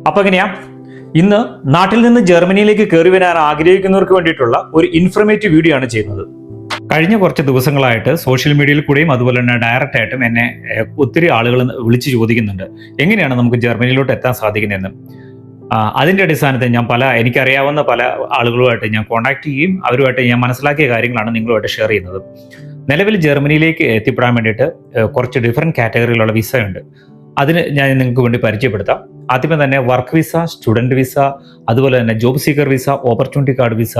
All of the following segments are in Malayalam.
അപ്പൊ എങ്ങനെയാ ഇന്ന് നാട്ടിൽ നിന്ന് ജർമ്മനിയിലേക്ക് കയറി വരാൻ ആഗ്രഹിക്കുന്നവർക്ക് വേണ്ടിയിട്ടുള്ള ഒരു ഇൻഫർമേറ്റീവ് വീഡിയോ ആണ് ചെയ്യുന്നത്. കഴിഞ്ഞ കുറച്ച് ദിവസങ്ങളായിട്ട് സോഷ്യൽ മീഡിയയിൽ കൂടെയും അതുപോലെ തന്നെ ഡയറക്റ്റ് ആയിട്ടും എന്നെ ഒത്തിരി ആളുകൾ വിളിച്ച് ചോദിക്കുന്നുണ്ട് എങ്ങനെയാണ് നമുക്ക് ജർമ്മനിയിലോട്ട് എത്താൻ സാധിക്കുന്നതെന്ന്. അതിന്റെ അടിസ്ഥാനത്തിൽ ഞാൻ എനിക്കറിയാവുന്ന പല ആളുകളുമായിട്ട് ഞാൻ കോൺടാക്ട് ചെയ്യുകയും അവരുമായിട്ട് ഞാൻ മനസ്സിലാക്കിയ കാര്യങ്ങളാണ് നിങ്ങളുമായിട്ട് ഷെയർ ചെയ്യുന്നത്. നിലവിൽ ജർമ്മനിയിലേക്ക് എത്തിപ്പെടാൻ വേണ്ടിയിട്ട് കുറച്ച് ഡിഫറെൻറ്റ് കാറ്റഗറിയിലുള്ള വിസ ഉണ്ട്. അതിന് ഞാൻ നിങ്ങൾക്ക് വേണ്ടി പരിചയപ്പെടുത്താം. ആദ്യമേ തന്നെ വർക്ക് വിസ, സ്റ്റുഡൻറ് വിസ, അതുപോലെ തന്നെ job seeker visa, opportunity card visa,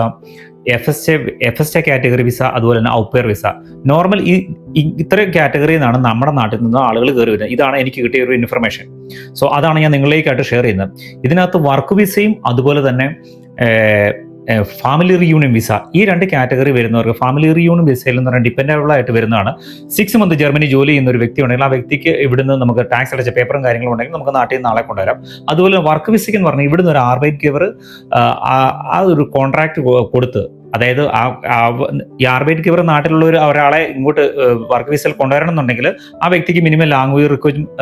F category visa, അതുപോലെ തന്നെ ഔപ്പയർ വിസ. നോർമൽ ഇത്രയും കാറ്റഗറിയിൽ നിന്നാണ് നമ്മുടെ നാട്ടിൽ നിന്ന് ആളുകൾ കയറി വരുന്നത്. ഇതാണ് എനിക്ക് കിട്ടിയ ഒരു ഇൻഫർമേഷൻ. സോ അതാണ് ഞാൻ നിങ്ങളിലേക്കായിട്ട് ഷെയർ ചെയ്യുന്നത്. ഇതിനകത്ത് വർക്ക് വിസയും അതുപോലെ തന്നെ ഫാമിലി റിയൂണിയൻ വിസ, ഈ രണ്ട് കാറ്റഗറി വരുന്നവർക്ക് ഫാമിലി റിയൂണിയൻ വിസയിൽ എന്ന് പറഞ്ഞാൽ ഡിപ്പെൻഡബിൾ ആയിട്ട് വരുന്നതാണ്. 6 മന്ത് ജർമ്മനി ജോലി ചെയ്യുന്ന ഒരു വ്യക്തി ഉണ്ടെങ്കിൽ ആ വ്യക്തിക്ക് ഇവിടുന്ന് നമുക്ക് ടാക്സ് അടച്ച പേപ്പറും കാര്യങ്ങളും ഉണ്ടെങ്കിൽ നമുക്ക് നാട്ടിൽ നിന്ന് നാളെ കൊണ്ടുവരാം. അതുപോലെ വർക്ക് വിസയ്ക്ക് എന്ന് പറഞ്ഞാൽ ഇവിടുന്ന് ഒരു ആർബൈറ്റ് ഗിവർ ആ ഒരു കോൺട്രാക്ട് കൊടുത്ത്, അതായത് ഈ ആർബൈറ്റ് ഗിവർ നാട്ടിലുള്ള ഒരാളെ ഇങ്ങോട്ട് വർക്ക് വിസയിൽ കൊണ്ടുവരണം എന്നുണ്ടെങ്കിൽ ആ വ്യക്തിക്ക് മിനിമം ലാംഗ്വേജ്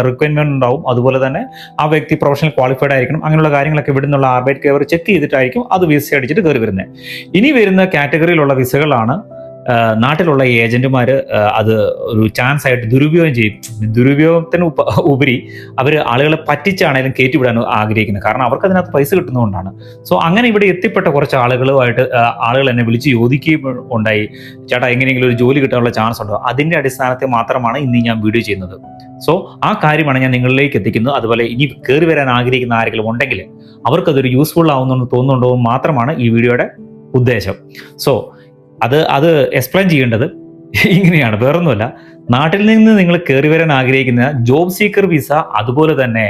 റിക്വയർമെന്റ് ഉണ്ടാവും. അതുപോലെ തന്നെ ആ വ്യക്തി പ്രൊഫഷണൽ ക്വാളിഫൈഡ് ആയിരിക്കണം. അങ്ങനെയുള്ള കാര്യങ്ങളൊക്കെ ഇവിടെ നിന്നുള്ള ആർബൈറ്റ് ഗിവർ ചെക്ക് ചെയ്തിട്ടായിരിക്കും അത് വിസ അടിച്ചിട്ട് കയറി വരുന്നത്. ഇനി വരുന്ന കാറ്റഗറിയിലുള്ള വിസകളാണ് നാട്ടിലുള്ള ഏജന്റുമാർ അത് ഒരു ചാൻസ് ആയിട്ട് ദുരുപയോഗം ചെയ്യും. ദുരുപയോഗത്തിന് ഉപരി അവർ ആളുകളെ പറ്റിച്ചാണെങ്കിലും കയറ്റിവിടാൻ ആഗ്രഹിക്കുന്നത്. കാരണം അവർക്ക് അതിനകത്ത് പൈസ കിട്ടുന്നതുകൊണ്ടാണ്. സോ അങ്ങനെ ഇവിടെ എത്തിപ്പെട്ട കുറച്ച് ആളുകൾ എന്നെ വിളിച്ച് ചോദിക്കുകയും ഉണ്ടായി, ചേട്ടാ എങ്ങനെയെങ്കിലും ഒരു ജോലി കിട്ടാനുള്ള ചാൻസ് ഉണ്ടോ? അതിന്റെ അടിസ്ഥാനത്തിൽ മാത്രമാണ് ഇന്ന് ഞാൻ വീഡിയോ ചെയ്യുന്നത്. സോ ആ കാര്യമാണ് ഞാൻ നിങ്ങളിലേക്ക് എത്തിക്കുന്നത്. അതുപോലെ ഇനി കയറി വരാൻ ആഗ്രഹിക്കുന്ന ആരെങ്കിലും ഉണ്ടെങ്കിൽ അവർക്കതൊരു യൂസ്ഫുൾ ആവുന്നെന്ന് തോന്നുന്നുണ്ടോ മാത്രമാണ് ഈ വീഡിയോയുടെ ഉദ്ദേശം. സോ അത് എക്സ്പ്ലെയിൻ ചെയ്യേണ്ടത് ഇങ്ങനെയാണ്, വേറൊന്നുമല്ല. നാട്ടിൽ നിന്ന് നിങ്ങൾ കയറി വരാൻ ആഗ്രഹിക്കുന്ന ജോബ് സീക്കർ വിസ, അതുപോലെ തന്നെ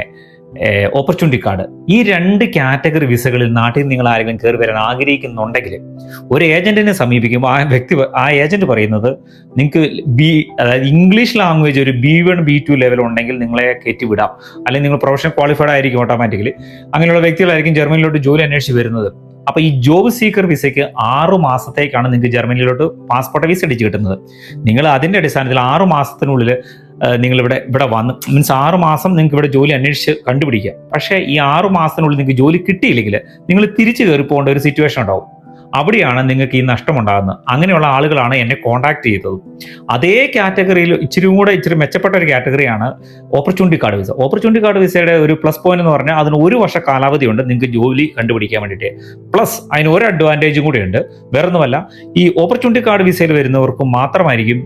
ഓപ്പർച്യൂണിറ്റി കാർഡ്, ഈ രണ്ട് കാറ്റഗറി വിസകളിൽ നാട്ടിൽ നിങ്ങൾ ആരെങ്കിലും കയറി വരാൻ ആഗ്രഹിക്കുന്നുണ്ടെങ്കിൽ ഒരു ഏജന്റിനെ സമീപിക്കുമ്പോൾ ആ ഏജന്റ് പറയുന്നത് നിങ്ങൾക്ക് അതായത് ഇംഗ്ലീഷ് ലാംഗ്വേജ് ഒരു B1 B2 ലെവൽ ഉണ്ടെങ്കിൽ നിങ്ങളെ കയറ്റി വിടാം. അല്ലെങ്കിൽ നിങ്ങൾ പ്രൊഫഷണൽ ക്വാളിഫൈഡ് ആയിരിക്കും ഓട്ടോമാറ്റിക്കലി. അങ്ങനെയുള്ള വ്യക്തികളായിരിക്കും ജർമ്മനിയിലോട്ട് ജോലി അന്വേഷിച്ച് വരുന്നത്. അപ്പൊ ഈ ജോബ് സീക്കർ വിസയ്ക്ക് 6 മാസത്തേക്കാണ് നിങ്ങൾക്ക് ജർമ്മനിയിലോട്ട് പാസ്പോർട്ട് വിസ അടിച്ച് കിട്ടുന്നത്. നിങ്ങൾ അതിന്റെ അടിസ്ഥാനത്തിൽ 6 മാസത്തിനുള്ളിൽ നിങ്ങൾ ഇവിടെ വന്ന് മീൻസ് 6 മാസം നിങ്ങൾക്ക് ഇവിടെ ജോലി അന്വേഷിച്ച് കണ്ടുപിടിക്കാം. പക്ഷേ ഈ 6 മാസത്തിനുള്ളിൽ നിങ്ങൾക്ക് ജോലി കിട്ടിയില്ലെങ്കിൽ നിങ്ങൾ തിരിച്ചു കയറി പോകേണ്ട ഒരു സിറ്റുവേഷൻ ഉണ്ടാവും. അവിടെയാണ് നിങ്ങൾക്ക് ഈ നഷ്ടമുണ്ടാകുന്നത്. അങ്ങനെയുള്ള ആളുകളാണ് എന്നെ കോൺടാക്ട് ചെയ്തത്. അതേ കാറ്റഗറിയിൽ ഇച്ചിരി മെച്ചപ്പെട്ട ഒരു കാറ്റഗറിയാണ് opportunity card visa. Opportunity card വിസയുടെ ഒരു പ്ലസ് പോയിന്റ് എന്ന് പറഞ്ഞാൽ അതിന് 1 വർഷ കാലാവധി ഉണ്ട് നിങ്ങൾക്ക് ജോലി കണ്ടുപിടിക്കാൻ വേണ്ടിയിട്ട്. പ്ലസ് അതിന് ഒരു അഡ്വാൻറ്റേജും കൂടെ ഉണ്ട്. വേറൊന്നുമല്ല, ഈ ഓപ്പർച്യൂണിറ്റി കാർഡ് വിസയിൽ വരുന്നവർക്ക് മാത്രമായിരിക്കും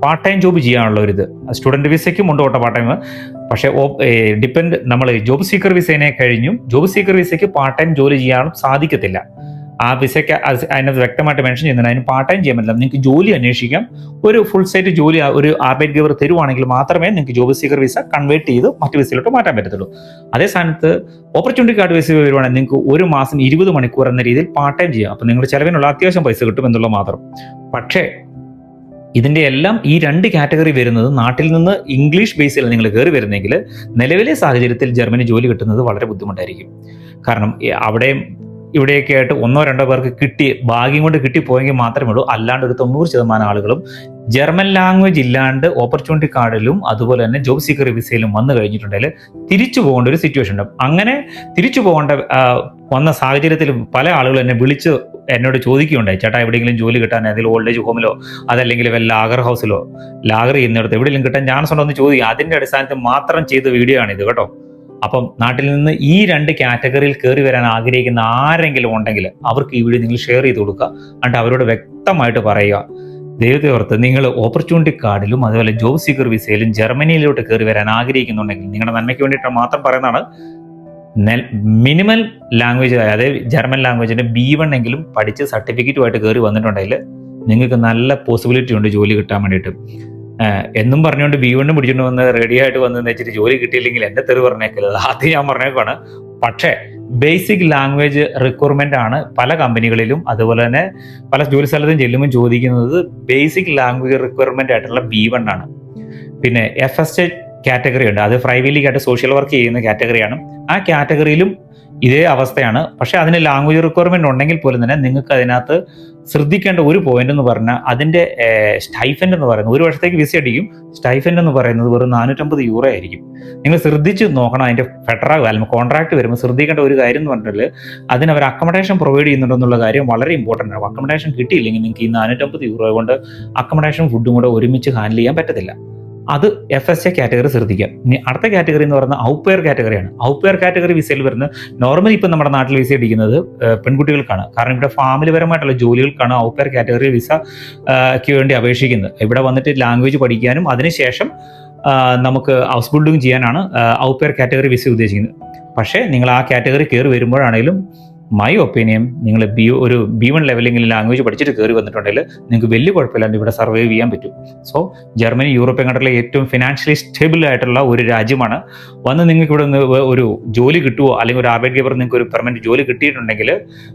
പാർട്ട് ടൈം ജോബ് ചെയ്യാനുള്ള ഒരു ഇത്. സ്റ്റുഡന്റ് വിസയ്ക്കും ഉണ്ട് കേട്ടോ പാർട്ട് ടൈം. പക്ഷേ നമ്മൾ ജോബ് സീക്കർ വിസേനെ കഴിഞ്ഞും ജോബ് സീക്കർ വിസയ്ക്ക് പാർട്ട് ടൈം ജോലി ചെയ്യാനും സാധിക്കത്തില്ല. ആ വിസയ്ക്ക് അതിനകത്ത് വ്യക്തമായിട്ട് മെൻഷൻ ചെയ്യുന്നുണ്ട് അതിന് പാർട്ട് ടൈം ചെയ്യാൻ പറ്റില്ല. നിങ്ങൾക്ക് ജോലി അന്വേഷിക്കാം. ഒരു ഫുൾ സൈറ്റ് ജോലി ഒരു ആർബൈറ്റ് ഗിവർ തരുവാണെങ്കിൽ മാത്രമേ നിങ്ങൾക്ക് ജോബ് സീക്കർ വിസ കൺവേർട്ട് ചെയ്ത് മറ്റു വിസയിലോട്ട് മാറ്റാൻ പറ്റത്തുള്ളൂ. അതേ സ്ഥാനത്ത് ഓപ്പർച്യൂണിറ്റി കാർഡ് വിസ വരുവാണെങ്കിൽ നിങ്ങൾക്ക് ഒരു മാസം 20 മണിക്കൂർ എന്ന രീതിയിൽ പാർട്ട് ടൈം ചെയ്യാം. അപ്പം നിങ്ങളുടെ ചെലവിനുള്ള അത്യാവശ്യം പൈസ കിട്ടും എന്നുള്ളത് മാത്രം. പക്ഷേ ഇതിന്റെ എല്ലാം ഈ രണ്ട് കാറ്റഗറി വരുന്നത് നാട്ടിൽ നിന്ന് ഇംഗ്ലീഷ് ബേസിൽ നിങ്ങൾ കയറി വരുന്നെങ്കിൽ നിലവിലെ സാഹചര്യത്തിൽ ജർമ്മനി ജോലി കിട്ടുന്നത് വളരെ ബുദ്ധിമുട്ടായിരിക്കും. കാരണം അവിടെയും ഇവിടെയൊക്കെ ആയിട്ട് 1-2 പേർക്ക് ഭാഗ്യം കൊണ്ട് കിട്ടിപ്പോയെങ്കിൽ മാത്രമേ ഉള്ളൂ. അല്ലാണ്ട് ഒരു 90% ആളുകളും ജർമ്മൻ ലാംഗ്വേജ് ഇല്ലാണ്ട് ഓപ്പർച്യൂണിറ്റി കാർഡിലും അതുപോലെ തന്നെ ജോബ് സീക്കർ വിസയിലും വന്നു കഴിഞ്ഞിട്ടുണ്ടെങ്കിൽ തിരിച്ചു പോകേണ്ട ഒരു സിറ്റുവേഷൻ ഉണ്ട്. അങ്ങനെ തിരിച്ചു വന്ന സാഹചര്യത്തിൽ പല ആളുകളും എന്നെ വിളിച്ച് എന്നോട് ചോദിക്കുകയുണ്ടായി, ചേട്ടാ എവിടെയെങ്കിലും ജോലി കിട്ടാൻ ഏതെങ്കിലും ഓൾഡ് ഏജ് ഹോമിലോ അതല്ലെങ്കിൽ വല്ല ലാഗർ ഹൗസിലോ ലാഗർ ചെയ്യുന്നിടത്ത് എവിടെയെങ്കിലും കിട്ടാൻ ചാൻസ് ഉണ്ടോ എന്ന് ചോദിക്കുക. അതിന്റെ അടിസ്ഥാനത്തിൽ മാത്രം ചെയ്ത വീഡിയോ ആണിത് കേട്ടോ. അപ്പം നാട്ടിൽ നിന്ന് ഈ രണ്ട് കാറ്റഗറിയിൽ കയറി വരാൻ ആഗ്രഹിക്കുന്ന ആരെങ്കിലും ഉണ്ടെങ്കിൽ അവർക്ക് ഈ വീഡിയോ നിങ്ങൾ ഷെയർ ചെയ്ത് കൊടുക്കുക. എന്നിട്ട് അവരോട് വ്യക്തമായിട്ട് പറയുക, ദൈവത്തെ ഓർത്ത് നിങ്ങൾ ഓപ്പർച്യൂണിറ്റി കാർഡിലും അതുപോലെ ജോബ് സീക്കർ വിസയിലും ജർമ്മനിയിലോട്ട് കയറി വരാൻ ആഗ്രഹിക്കുന്നുണ്ടെങ്കിൽ നിങ്ങളുടെ നന്മയ്ക്ക് വേണ്ടിയിട്ട് മാത്രം പറയുന്നതാണ്. മിനിമം ലാംഗ്വേജ് അതായത് ജർമ്മൻ ലാംഗ്വേജിന്റെ B1 എങ്കിലും പഠിച്ച് സർട്ടിഫിക്കറ്റുമായിട്ട് കയറി വന്നിട്ടുണ്ടെങ്കിൽ നിങ്ങൾക്ക് നല്ല പോസിബിലിറ്റി ഉണ്ട് ജോലി കിട്ടാൻ വേണ്ടിയിട്ട്. എന്നും പറഞ്ഞുകൊണ്ട് B1 പിടിച്ചുകൊണ്ട് വന്ന് റെഡി ആയിട്ട് വന്ന് വെച്ചിട്ട് ജോലി കിട്ടിയില്ലെങ്കിൽ എന്റെ തെറി പറഞ്ഞേക്കരുത്. അത് ഞാൻ പറഞ്ഞേക്കാണ്. പക്ഷേ ബേസിക് ലാംഗ്വേജ് റിക്വയർമെന്റ് ആണ് പല കമ്പനികളിലും അതുപോലെ തന്നെ പല ജോലി സ്ഥലത്തും ചെല്ലുമ്പോൾ ചോദിക്കുന്നത് ബേസിക് ലാംഗ്വേജ് റിക്വയർമെന്റ് ആയിട്ടുള്ള B1 ആണ്. പിന്നെ FSH കാറ്റഗറി ഉണ്ട്. അത് ഫ്രൈവില്ലിക്ക് ആയിട്ട് സോഷ്യൽ വർക്ക് ചെയ്യുന്ന കാറ്റഗറിയാണ്. ആ കാറ്റഗറിയിലും ഇതേ അവസ്ഥയാണ്. പക്ഷേ അതിന് ലാംഗ്വേജ് റിക്വയർമെന്റ് ഉണ്ടെങ്കിൽ പോലും തന്നെ നിങ്ങൾക്ക് അതിനകത്ത് ശ്രദ്ധിക്കേണ്ട ഒരു പോയിന്റ് എന്ന് പറഞ്ഞാൽ അതിന്റെ സ്റ്റൈഫൻഡ് എന്ന് പറയുന്നത്, ഒരു വർഷത്തേക്ക് വിസ അടിക്കും, സ്റ്റൈഫൻഡ് എന്ന് പറയുന്നത് വെറും €450 ആയിരിക്കും. നിങ്ങൾ ശ്രദ്ധിച്ച് നോക്കണം. അതിന്റെ ഫെഡറൽ അല്ലെങ്കിൽ കോൺട്രാക്ട് വരുമ്പോൾ ശ്രദ്ധിക്കേണ്ട ഒരു കാര്യം എന്ന് പറഞ്ഞാൽ അതിന് അവർ അക്കോമഡേഷൻ പ്രൊവൈഡ് ചെയ്യുന്നുണ്ടെന്നുള്ള കാര്യം വളരെ ഇമ്പോർട്ടൻ്റ് ആണ്. അക്കോമഡേഷൻ കിട്ടിയില്ലെങ്കിൽ നിങ്ങൾക്ക് ഈ €450 കൊണ്ട് അക്കോമഡേഷൻ ഫുഡും കൂടെ ഒരുമിച്ച് ഹാൻഡിൽ ചെയ്യാൻ പറ്റത്തില്ല. അത് FSA കാറ്റഗറി ശ്രദ്ധിക്കാം. ഇനി അടുത്ത കാറ്റഗറി എന്ന് പറയുന്നത് ഔട്ട്പെയർ കാറ്റഗറിയാണ്. ഔട്ട്പെയർ കാറ്റഗറി വിസയിൽ വരുന്നത് നോർമലി ഇപ്പം നമ്മുടെ നാട്ടിൽ വിസ അടിക്കുന്നത് പെൺകുട്ടികൾക്കാണ്. കാരണം ഇവിടെ ഫാമിലിപരമായിട്ടുള്ള ജോലികൾക്കാണ് ഔട്ട്പെയർ കാറ്റഗറി വിസയ്ക്ക് വേണ്ടി അപേക്ഷിക്കുന്നത്. ഇവിടെ വന്നിട്ട് ലാംഗ്വേജ് പഠിക്കാനും അതിനുശേഷം നമുക്ക് ഹൗസ് ബിൽഡിംഗ് ചെയ്യാനാണ് ഔട്ട്പെയർ കാറ്റഗറി വിസ ഉദ്ദേശിക്കുന്നത്. പക്ഷേ നിങ്ങൾ ആ കാറ്റഗറി കയറി വരുമ്പോഴാണെങ്കിലും മൈ ഒപ്പീനിയൻ നിങ്ങൾ ഒരു B1 ലെവലെങ്കിലും ലാംഗ്വേജ് പഠിച്ചിട്ട് കയറി വന്നിട്ടുണ്ടെങ്കിൽ നിങ്ങൾക്ക് വലിയ കുഴപ്പമില്ലാണ്ട് ഇവിടെ സർവൈവ് ചെയ്യാൻ പറ്റും. സോ ജർമ്മനി യൂറോപ്യൻ കൺട്രിയിലെ ഏറ്റവും ഫിനാൻഷ്യലി സ്റ്റേബിൾ ആയിട്ടുള്ള ഒരു രാജ്യമാണ്. വന്ന് നിങ്ങൾക്ക് ഇവിടെ നിന്ന് ഒരു ജോലി കിട്ടുമോ അല്ലെങ്കിൽ ഒരു ആർബൈറ്റ്ഗെബർ നിങ്ങൾക്ക് ഒരു പെർമനന്റ് ജോലി കിട്ടിയിട്ടുണ്ടെങ്കിൽ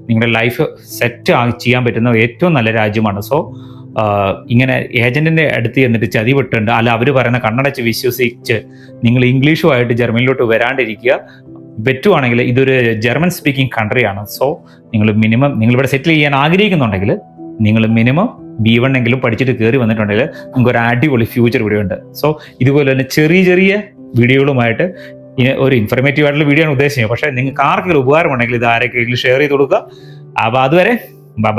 നിങ്ങളുടെ ലൈഫ് സെറ്റ് ചെയ്യാൻ പറ്റുന്ന ഏറ്റവും നല്ല രാജ്യമാണ്. സോ ഇങ്ങനെ ഏജന്റിന്റെ അടുത്ത് ചെന്നിട്ട് ചതിവിട്ടുണ്ട് അല്ല അവർ പറയുന്ന കണ്ണടച്ച് വിശ്വസിച്ച് നിങ്ങൾ ഇംഗ്ലീഷുമായിട്ട് ജർമ്മനിലോട്ട് വരാണ്ടിരിക്കുക. പറ്റുവാണെങ്കിൽ ഇതൊരു ജർമ്മൻ സ്പീക്കിംഗ് കൺട്രിയാണ്. സോ നിങ്ങളിവിടെ സെറ്റിൽ ചെയ്യാൻ ആഗ്രഹിക്കുന്നുണ്ടെങ്കിൽ നിങ്ങൾ മിനിമം B1 എങ്കിലും പഠിച്ചിട്ട് കയറി വന്നിട്ടുണ്ടെങ്കിൽ നിങ്ങൾക്ക് ഒരു അടിപൊളി ഫ്യൂച്ചർ ഇവിടെ ഉണ്ട്. സോ ഇതുപോലെ തന്നെ ചെറിയ ചെറിയ വീഡിയോകളുമായിട്ട് ഒരു ഇൻഫർമേറ്റീവ് ആയിട്ടുള്ള വീഡിയോ ആണ് ഉദ്ദേശിച്ചത്. പക്ഷേ നിങ്ങൾക്ക് ആർക്കെങ്കിലും ഉപകാരമുണ്ടെങ്കിൽ ഇത് ആരെങ്കിലും ഷെയർ ചെയ്ത് കൊടുക്കുക. അപ്പോൾ അതുവരെ ബൈ.